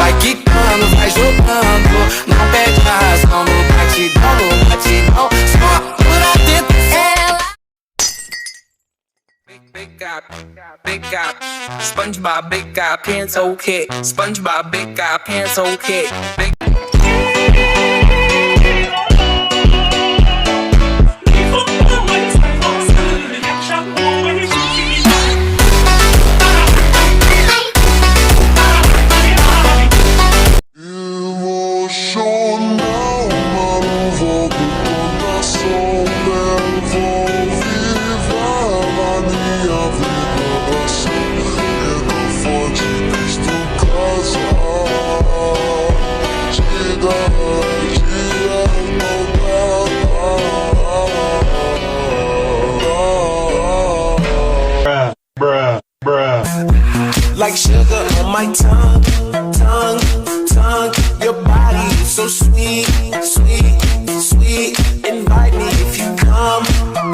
vai quicando, vai jogando. Não perde a razão no batidão, no batidão. Só por atento ela. Big up, SpongeBob, big up, pants okay. SpongeBob, big up, pants okay. Like sugar on my tongue, tongue, tongue. Your body is so sweet, sweet, sweet. Invite me if you come,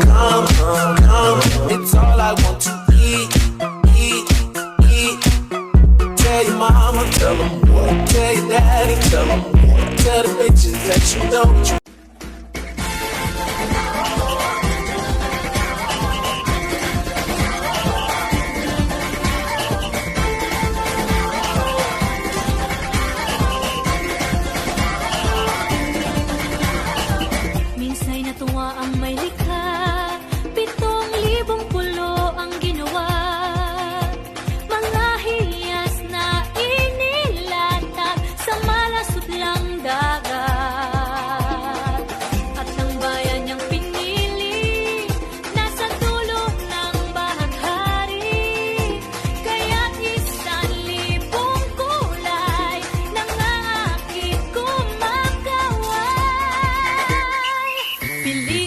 come, come. It's all I want to eat, eat, eat. Tell your mama, tell them what. Tell your daddy, tell them what. Tell the bitches that you know you. Natuwa ang may likha, 7,000 pulo ang ginawa. Mga hiyas na inilatag sa malasutlang dagat. At ang bayan niyang pinili, nasa dulo ng bahaghari. Kaya't 1,000 kulay nang aakit kumakaway. Pili